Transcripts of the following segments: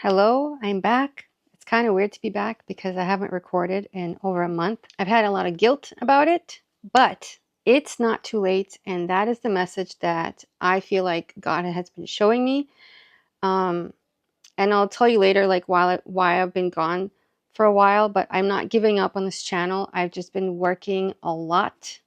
Hello, I'm back. It's kind of weird to be back because I haven't recorded in over a month. I've had a lot of guilt about it, but it's not too late, and that is the message that I feel like God has been showing me. Um, and I'll tell you later, like why I've been gone for a while, but I'm not giving up on this channel. I've just been working a lot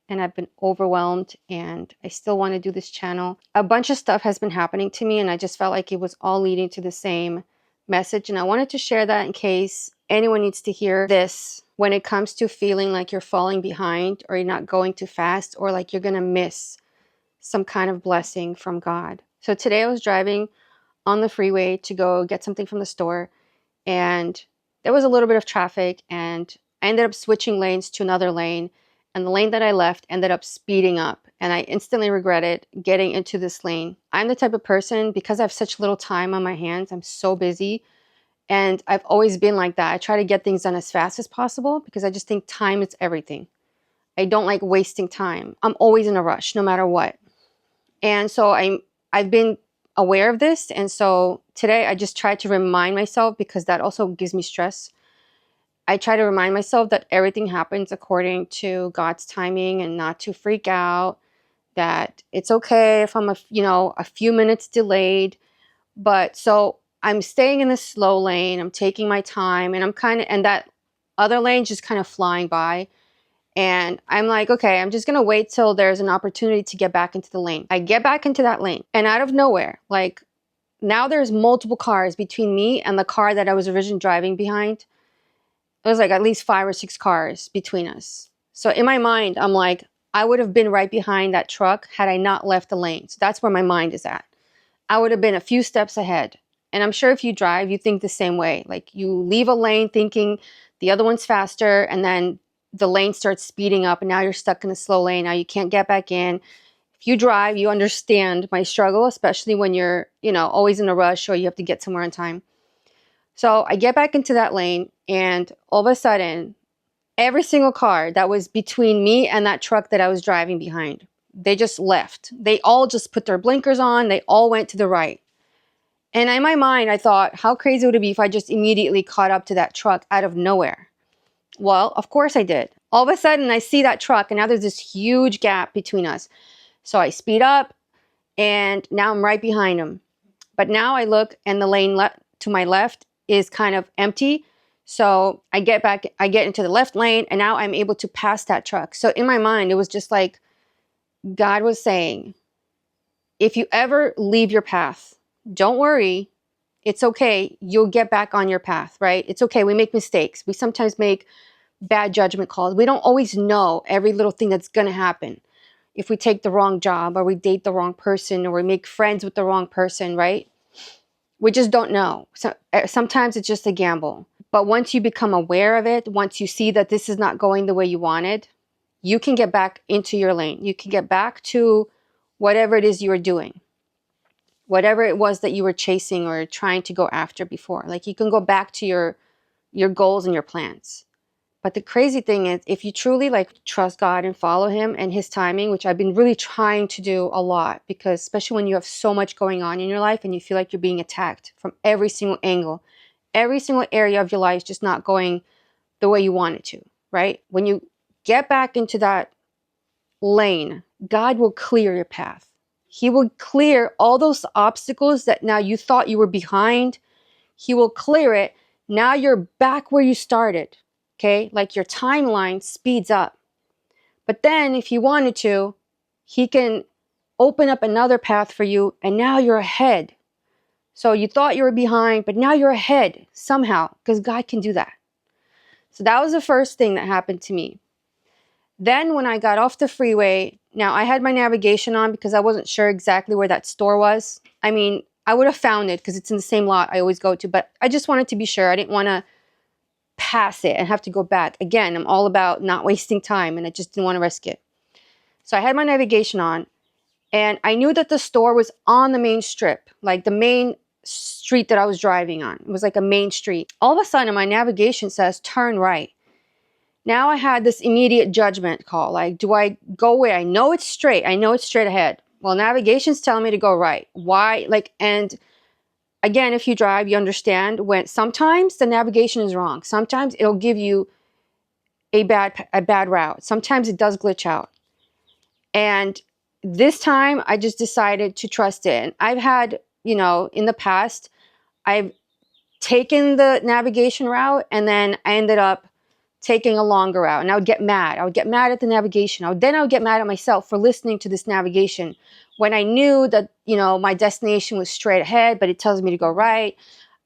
and I've been overwhelmed and I still want to do this channel. A bunch of stuff has been happening to me and I just felt like it was all leading to the same message. And I wanted to share that in case anyone needs to hear this when it comes to feeling like you're falling behind or you're not going too fast or like you're going to miss some kind of blessing from God. So today I was driving on the freeway to go get something from the store and there was a little bit of traffic and I ended up switching lanes to another lane, and the lane that I left ended up speeding up and I instantly regretted getting into this lane. I'm the type of person, because I have such little time on my hands, I'm so busy, and I've always been like that. I try to get things done as fast as possible because I just think time is everything. I don't like wasting time. I'm always in a rush no matter what. And so I've been aware of this, and so today I just tried to remind myself, because that also gives me stress. I try to remind myself that everything happens according to God's timing and not to freak out, that it's okay if I'm a few minutes delayed. But so I'm staying in the slow lane, I'm taking my time, and and that other lane just kind of flying by. And I'm like, okay, I'm just going to wait till there's an opportunity to get back into the lane. I get back into that lane, and out of nowhere, like, now there's multiple cars between me and the car that I was originally driving behind. It was like at least 5 or 6 cars between us. So in my mind, I'm like, I would have been right behind that truck had I not left the lane. So that's where my mind is at. I would have been a few steps ahead. And I'm sure if you drive, you think the same way. Like, you leave a lane thinking the other one's faster, and then the lane starts speeding up, and now you're stuck in the slow lane. Now you can't get back in. If you drive, you understand my struggle, especially when you're, always in a rush or you have to get somewhere on time. So I get back into that lane, and all of a sudden, every single car that was between me and that truck that I was driving behind, they just left. They all just put their blinkers on. They all went to the right. And in my mind, I thought, how crazy would it be if I just immediately caught up to that truck out of nowhere? Well, of course I did. All of a sudden, I see that truck, and now there's this huge gap between us. So I speed up, and now I'm right behind him. But now I look, and the lane to my left is kind of empty. So I get into the left lane, and now I'm able to pass that truck. So in my mind, it was just like God was saying, if you ever leave your path, don't worry. It's okay. You'll get back on your path, right? It's okay. We make mistakes. We sometimes make bad judgment calls. We don't always know every little thing that's going to happen. If we take the wrong job, or we date the wrong person, or we make friends with the wrong person, right? We just don't know. So sometimes it's just a gamble. But once you become aware of it, once you see that this is not going the way you wanted, you can get back into your lane. You can get back to whatever it is you were doing, whatever it was that you were chasing or trying to go after before. Like, you can go back to your goals and your plans. But the crazy thing is, if you truly trust God and follow him and his timing, which I've been really trying to do a lot, because especially when you have so much going on in your life and you feel like you're being attacked from every single angle, every single area of your life is just not going the way you want it to, right? When you get back into that lane, God will clear your path. He will clear all those obstacles that now you thought you were behind. He will clear it. Now you're back where you started. Okay, like your timeline speeds up. But then if he wanted to, he can open up another path for you, and now you're ahead. So you thought you were behind, but now you're ahead somehow, because God can do that. So that was the first thing that happened to me. Then when I got off the freeway, now I had my navigation on because I wasn't sure exactly where that store was. I mean, I would have found it because it's in the same lot I always go to, but I just wanted to be sure. I didn't want to pass it and have to go back. Again, I'm all about not wasting time, and I just didn't want to risk it. So I had my navigation on, and I knew that the store was on the main strip, like the main street that I was driving on. It was like a main street. All of a sudden, my navigation says turn right. Now I had this immediate judgment call. Like, do I go away? I know it's straight. I know it's straight ahead. Well, navigation's telling me to go right. Why? And again, if you drive, you understand when sometimes the navigation is wrong. Sometimes it'll give you a bad route. Sometimes it does glitch out. And this time I just decided to trust it. And I've had, in the past, I've taken the navigation route and then I ended up taking a longer route, and I would get mad. I would get mad at the navigation. I would get mad at myself for listening to this navigation when I knew that, my destination was straight ahead, but it tells me to go right.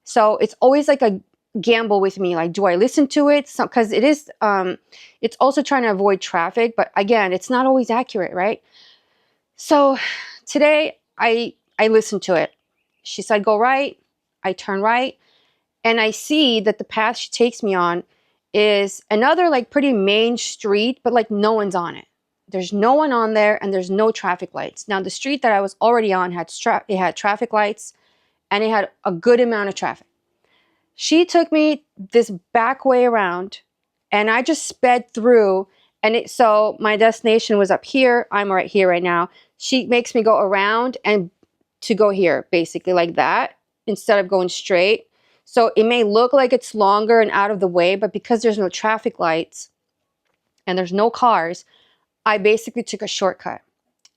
So it's always like a gamble with me. Like, do I listen to it? Because it's also trying to avoid traffic, but again, it's not always accurate, right? So today I listened to it. She said, go right. I turn right. And I see that the path she takes me on is another like pretty main street, but like no one's on it. There's no one on there and there's no traffic lights. Now the street that I was already on had traffic lights and it had a good amount of traffic. She took me this back way around and I just sped through, and so my destination was up here. I'm right here right now. She makes me go around and to go here, basically like that, instead of going straight. So it may look like it's longer and out of the way, but because there's no traffic lights and there's no cars, I basically took a shortcut.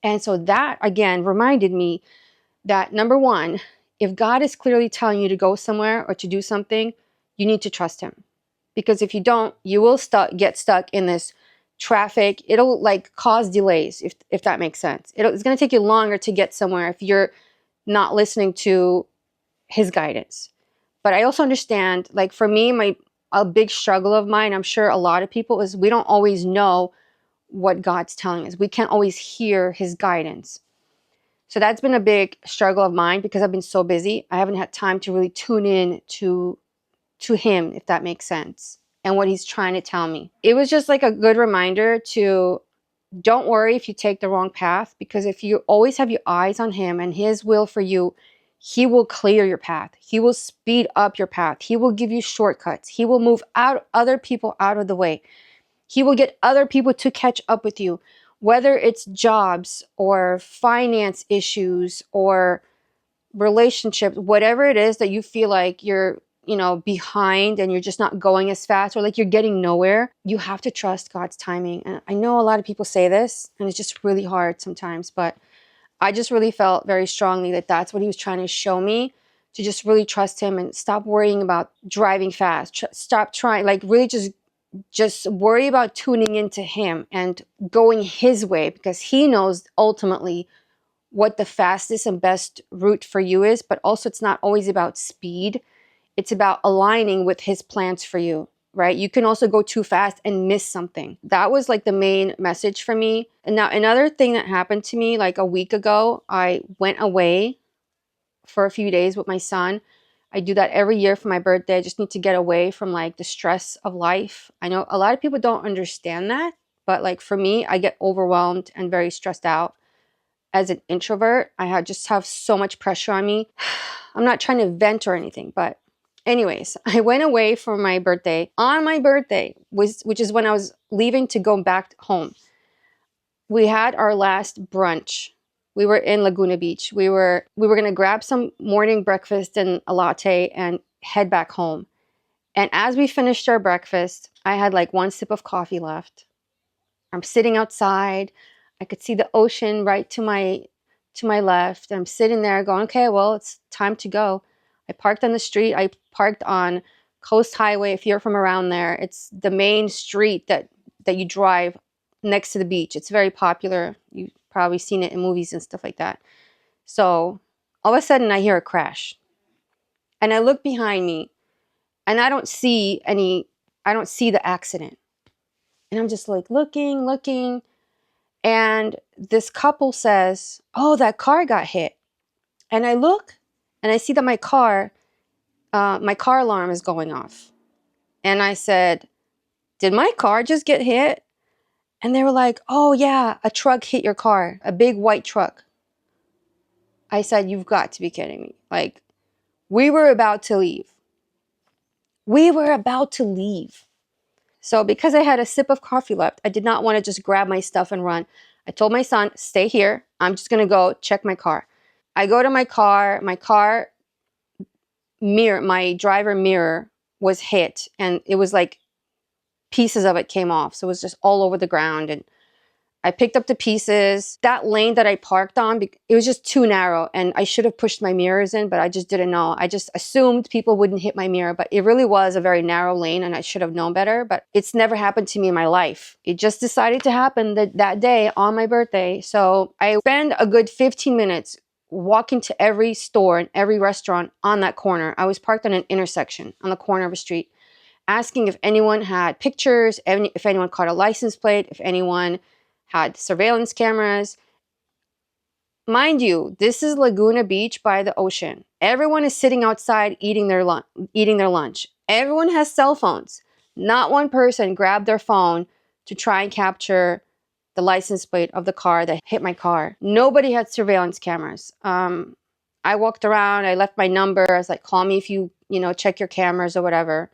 And so that again reminded me that number one, if God is clearly telling you to go somewhere or to do something, you need to trust him. Because if you don't, you will get stuck in this traffic. It'll like cause delays, if that makes sense. It's going to take you longer to get somewhere if you're not listening to his guidance. But I also understand, like for me, a big struggle of mine, I'm sure a lot of people, is we don't always know what God's telling us. We can't always hear his guidance. So that's been a big struggle of mine because I've been so busy. I haven't had time to really tune in to him, if that makes sense, and what he's trying to tell me. It was just like a good reminder to don't worry if you take the wrong path, because if you always have your eyes on him and his will for you, he will clear your path. He will speed up your path. He will give you shortcuts. He will move other people out of the way. He will get other people to catch up with you, whether it's jobs or finance issues or relationships, whatever it is that you feel like you're, behind and you're just not going as fast or like you're getting nowhere. You have to trust God's timing. And I know a lot of people say this and it's just really hard sometimes, but I just really felt very strongly that that's what he was trying to show me, to just really trust him and stop worrying about driving fast. Stop trying, like really just worry about tuning into him and going his way, because he knows ultimately what the fastest and best route for you is. But also it's not always about speed. It's about aligning with his plans for you, right? You can also go too fast and miss something. That was like the main message for me. And now another thing that happened to me like a week ago, I went away for a few days with my son. I do that every year for my birthday. I just need to get away from like the stress of life. I know a lot of people don't understand that, but like for me, I get overwhelmed and very stressed out. As an introvert, just have so much pressure on me. I'm not trying to vent or anything, but anyways, I went away for my birthday. On my birthday, which is when I was leaving to go back home, we had our last brunch. We were in Laguna Beach. We were going to grab some morning breakfast and a latte and head back home. And as we finished our breakfast, I had like one sip of coffee left. I'm sitting outside. I could see the ocean right to my left. And I'm sitting there going, okay, well, it's time to go. I parked on the street. I parked on Coast Highway. If you're from around there, it's the main street that you drive next to the beach. It's very popular. You've probably seen it in movies and stuff like that. So all of a sudden I hear a crash. And I look behind me and I don't see the accident. And I'm just like looking. And this couple says, oh, that car got hit. And I look and I see that my car alarm is going off. And I said, did my car just get hit? And they were like, oh yeah, a truck hit your car, a big white truck. I said, you've got to be kidding me. Like, we were about to leave. So because I had a sip of coffee left, I did not want to just grab my stuff and run. I told my son, stay here. I'm just going to go check my car. I go to my car. My car my driver mirror was hit, and it was like pieces of it came off. So it was just all over the ground, and I picked up the pieces. That lane that I parked on, it was just too narrow, and I should have pushed my mirrors in, but I just didn't know. I just assumed people wouldn't hit my mirror, but it really was a very narrow lane, and I should have known better, but it's never happened to me in my life. It just decided to happen that day on my birthday. So I spent a good 15 minutes walking to every store and every restaurant on that corner. I was parked on an intersection on the corner of a street, asking if anyone had pictures, if anyone caught a license plate, if anyone had surveillance cameras. Mind you, this is Laguna Beach by the ocean. Everyone is sitting outside eating their lunch. Everyone has cell phones. Not one person grabbed their phone to try and capture the license plate of the car that hit my car. Nobody had surveillance cameras. I walked around. I left my number. I was like, call me if you check your cameras or whatever.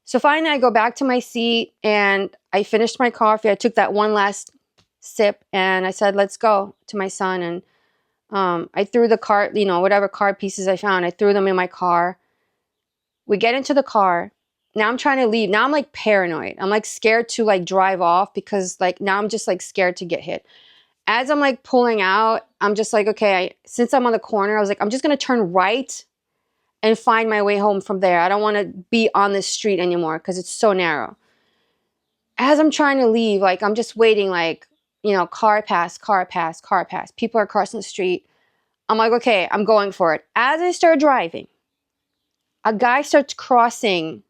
So finally, I go back to my seat and I finished my coffee. I took that one last sip and I said, let's go, to my son. And I threw the card, whatever card pieces I found, I threw them in my car. We get into the car. Now I'm trying to leave. Now I'm like paranoid. I'm like scared to like drive off because like now I'm just like scared to get hit. As I'm like pulling out, I'm just like, okay, since I'm on the corner, I was like, I'm just going to turn right and find my way home from there. I don't want to be on this street anymore because it's so narrow. As I'm trying to leave, like I'm just waiting, like, car pass, car pass, car pass. People are crossing the street. I'm like, okay, I'm going for it. As I start driving, a guy starts crossing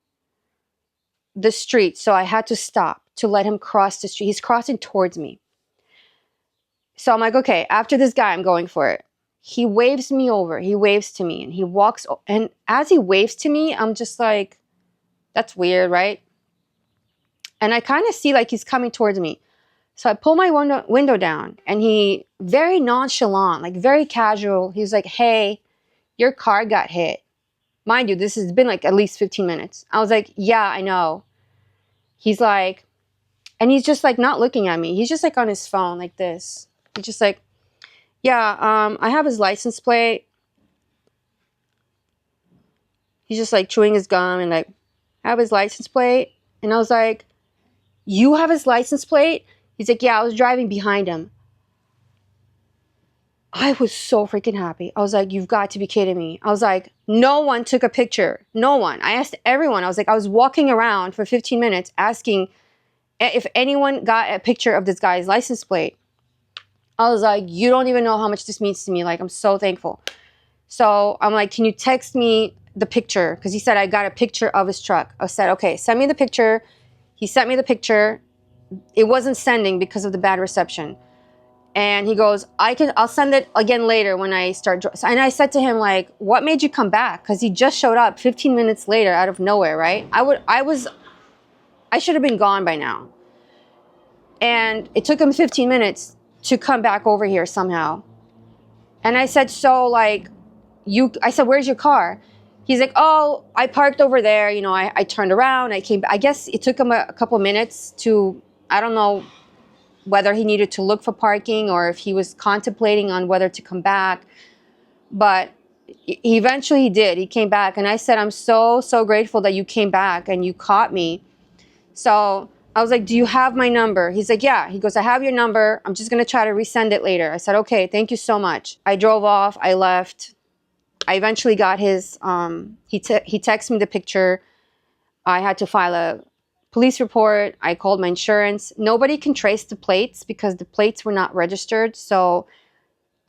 the street. So I had to stop to let him cross the street. He's crossing towards me. So I'm like, okay, after this guy, I'm going for it. He waves me over. He waves to me and he walks. And as he waves to me, I'm just like, that's weird, right? And I kind of see like he's coming towards me. So I pull my window down and he, very nonchalant, like very casual, he's like, hey, your car got hit. Mind you, this has been like at least 15 minutes. I was like, yeah, I know. He's like, and he's just like not looking at me. He's just like on his phone like this. He's just like, yeah, I have his license plate. He's just like chewing his gum and like, I have his license plate. And I was like, you have his license plate? He's like, yeah, I was driving behind him. I was so freaking happy. I was like, you've got to be kidding me. I was like, no one took a picture. No one. I asked everyone. I was like, I was walking around for 15 minutes asking if anyone got a picture of this guy's license plate. I was like, you don't even know how much this means to me. Like, I'm so thankful. So I'm like, can you text me the picture? Because he said I got a picture of his truck. I said, okay, send me the picture. He sent me the picture. It wasn't sending because of the bad reception. And he goes, I'll send it again later when I start. And I said to him, like, what made you come back? Because he just showed up 15 minutes later out of nowhere, right? I should have been gone by now. And it took him 15 minutes to come back over here somehow. And I said, so like, I said, where's your car? He's like, oh, I parked over there. I turned around. I came back. I guess it took him a couple minutes to, I don't know whether he needed to look for parking or if he was contemplating on whether to come back. But he eventually did. He came back. And I said, I'm so, so grateful that you came back and you caught me. So I was like, do you have my number? He's like, yeah. He goes, I have your number. I'm just going to try to resend it later. I said, okay, thank you so much. I drove off. I left. I eventually got his, he texted me the picture. I had to file a police report. I called my insurance. Nobody can trace the plates because the plates were not registered. So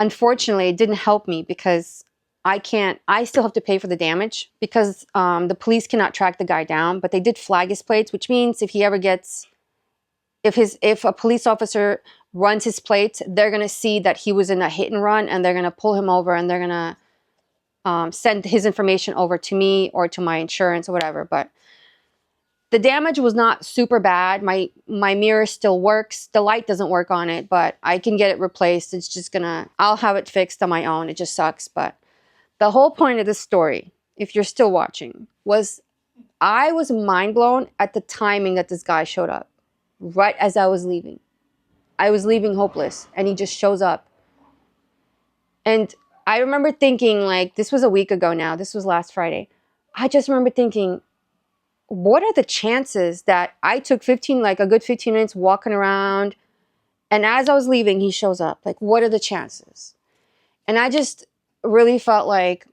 unfortunately, it didn't help me because I still have to pay for the damage because the police cannot track the guy down, but they did flag his plates, which means if a police officer runs his plates, they're going to see that he was in a hit and run and they're going to pull him over and they're going to send his information over to me or to my insurance or whatever. But the damage was not super bad. My mirror still works. The light doesn't work on it, but I can get it replaced. It's just I'll have it fixed on my own. It just sucks. But the whole point of this story, if you're still watching, was I was mind blown at the timing that this guy showed up right as I was leaving. I was leaving hopeless and he just shows up. And I remember thinking, like, this was a week ago now. This was last Friday. I just remember thinking, what are the chances that I took a good 15 minutes walking around, and as I was leaving, he shows up? Like, what are the chances? And I just really felt like,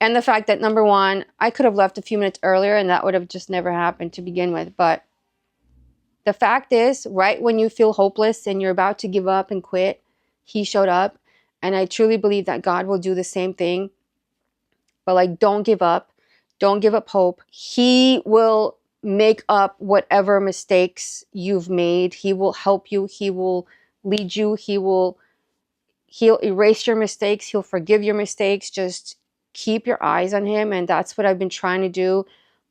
and the fact that, number one, I could have left a few minutes earlier and that would have just never happened to begin with. But the fact is, right when you feel hopeless and you're about to give up and quit, he showed up. And I truly believe that God will do the same thing. But like, don't give up. Don't give up hope. He will make up whatever mistakes you've made. He will help you. He will lead you. He'll erase your mistakes. He'll forgive your mistakes. Just keep your eyes on him. And that's what I've been trying to do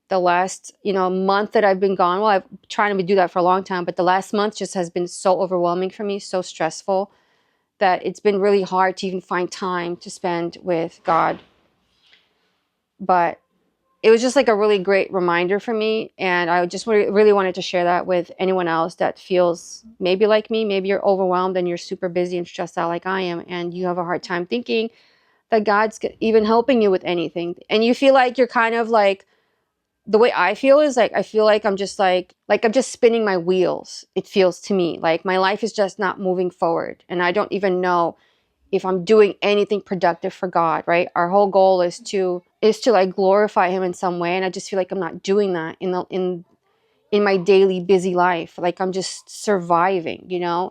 the last, month that I've been gone. Well, I've trying to do that for a long time, but the last month just has been so overwhelming for me, so stressful, that it's been really hard to even find time to spend with God. But it was just like a really great reminder for me. And I just really wanted to share that with anyone else that feels maybe like me. Maybe you're overwhelmed and you're super busy and stressed out like I am, and you have a hard time thinking that God's even helping you with anything. And you feel like you're kind of like, the way I feel is like, I feel like I'm just like I'm just spinning my wheels. It feels to me like my life is just not moving forward. And I don't even know if I'm doing anything productive for God, right? Our whole goal is to like glorify him in some way. And I just feel like I'm not doing that in my daily busy life. Like I'm just surviving,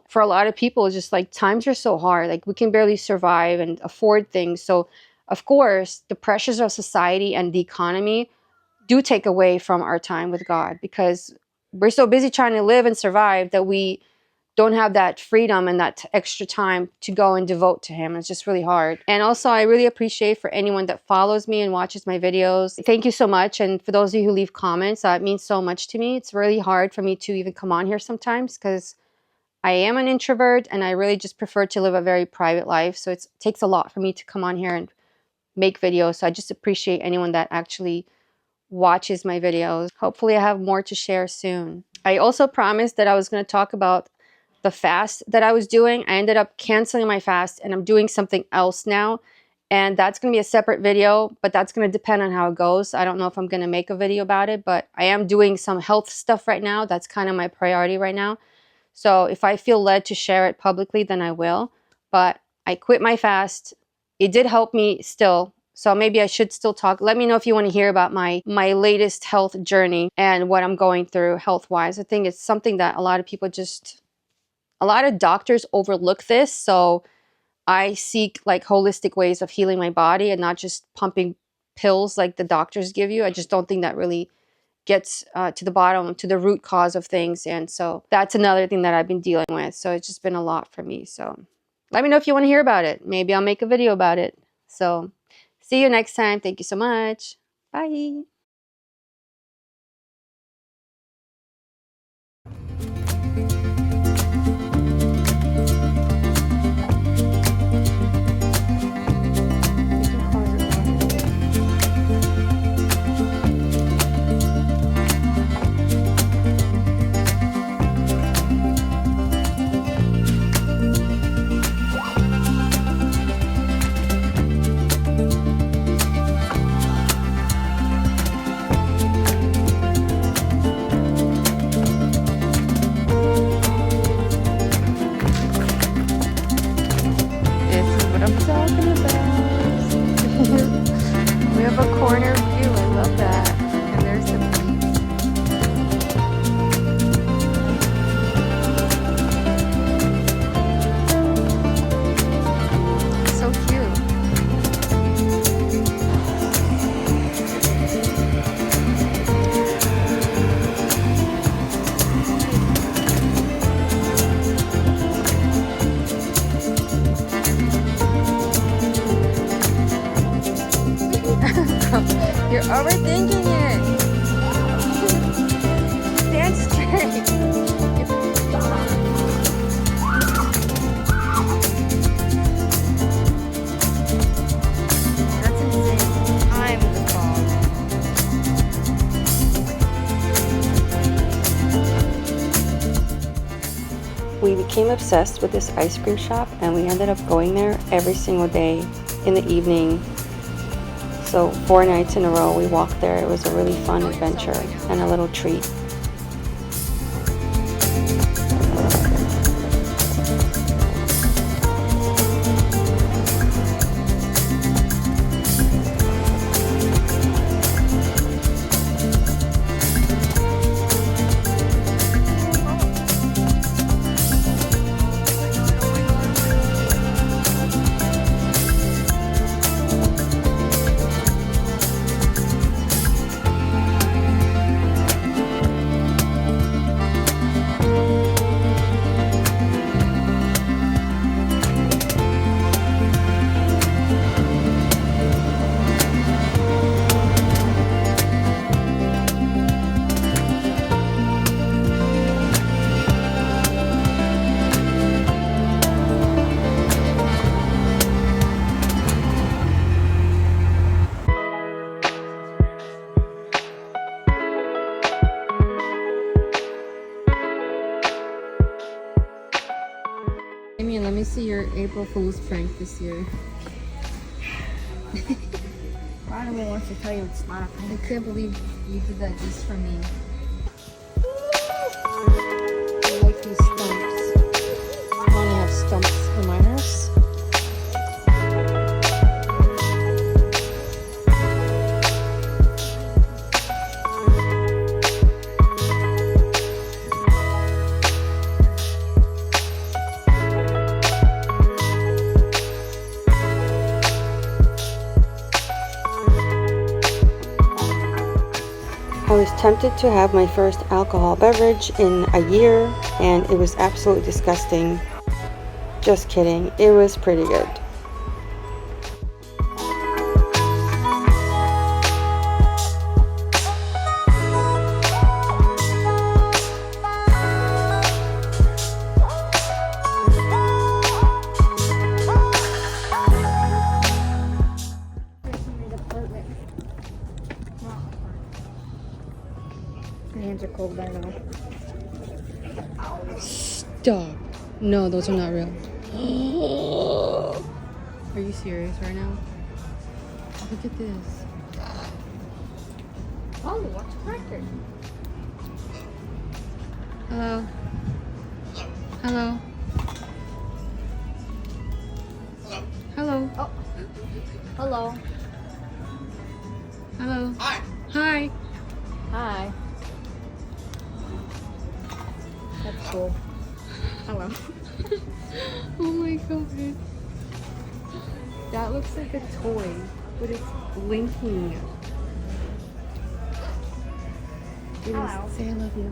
For a lot of people, it's just like times are so hard. Like we can barely survive and afford things. So of course, the pressures of society and the economy do take away from our time with God, because we're so busy trying to live and survive that we don't have that freedom and that extra time to go and devote to him. It's just really hard. And also, I really appreciate for anyone that follows me and watches my videos. Thank you so much. And for those of you who leave comments, it means so much to me. It's really hard for me to even come on here sometimes because I am an introvert and I really just prefer to live a very private life. So it takes a lot for me to come on here and make videos. So I just appreciate anyone that actually watches my videos. Hopefully I have more to share soon. I also promised that I was going to talk about the fast that I was doing. I ended up canceling my fast and I'm doing something else now. And that's going to be a separate video, but that's going to depend on how it goes. I don't know if I'm going to make a video about it, but I am doing some health stuff right now. That's kind of my priority right now. So if I feel led to share it publicly, then I will. But I quit my fast. It did help me still. So maybe I should still talk. Let me know if you want to hear about my latest health journey and what I'm going through health-wise. I think it's something that a lot of doctors overlook this. So I seek like holistic ways of healing my body and not just pumping pills like the doctors give you. I just don't think that really gets to the bottom, to the root cause of things. And so that's another thing that I've been dealing with. So it's just been a lot for me. So let me know if you want to hear about it. Maybe I'll make a video about it. So see you next time. Thank you so much. Bye. I'm talking about. We have a corner view. I love that. And there's the beach. So cute. You're overthinking it. Stand straight. That's insane. I'm the fault. We became obsessed with this ice cream shop, and we ended up going there every single day in the evening. So 4 nights in a row we walked there. It was a really fun adventure and a little treat. Amy, let me see your April Fool's prank this year. I don't even want to tell you it's not a prank. I can't believe you did that just for me. I like these stumps. I only have stumps in my house. I was tempted to have my first alcohol beverage in a year, and it was absolutely disgusting. Just kidding, it was pretty good. My hands are cold by now. Stop. No, those are not real. Are you serious right now? Look at this. Oh, what's a cracker? Hello. Hello. Hello. Oh. Hello. Hello. Hi. Hi. Hi. That's cool. Hello. Oh my god. That looks like a toy, but it's blinking. Hello. Say I love you.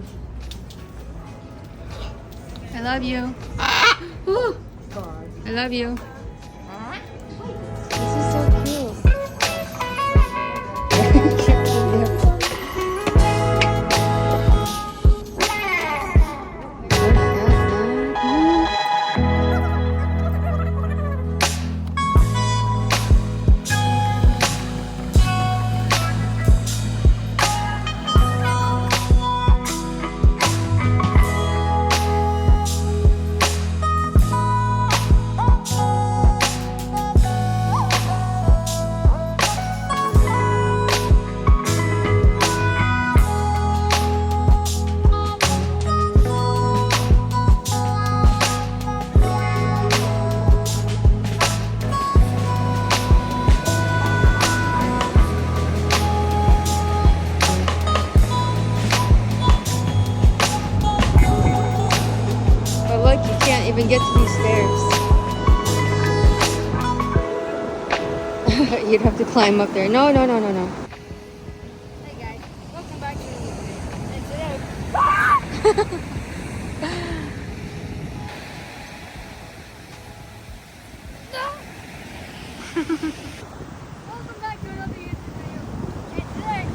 I love you. Ooh, God. I love you. This is so cute. But look, you can't even get to these stairs. You'd have to climb up there. No, no, no, no, no. Hey guys, welcome back to the video. And today, welcome back to another YouTube video. And today,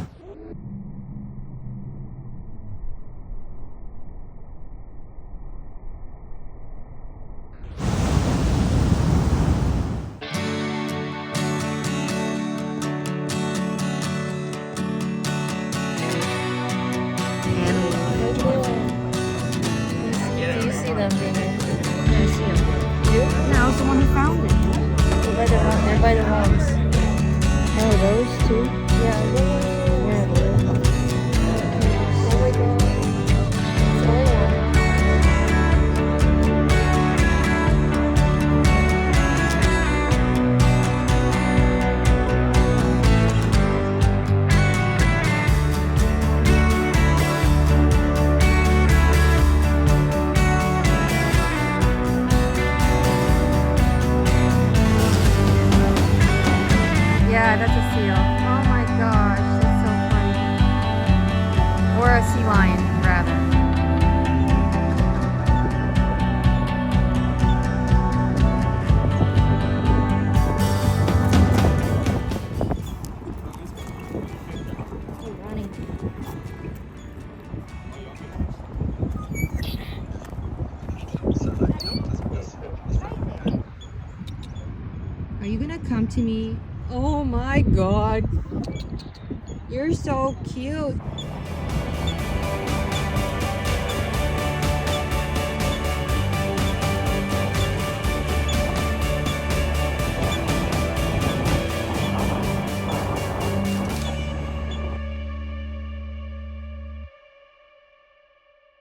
one who found it. They're by the rocks. Oh, those two? Yeah, look. Yeah, it is. Oh my god. It's only one. Yeah, that's a seal. Oh my gosh, that's so funny. Or a sea lion, rather. They're running. Are you gonna come to me? Oh my god. You're so cute.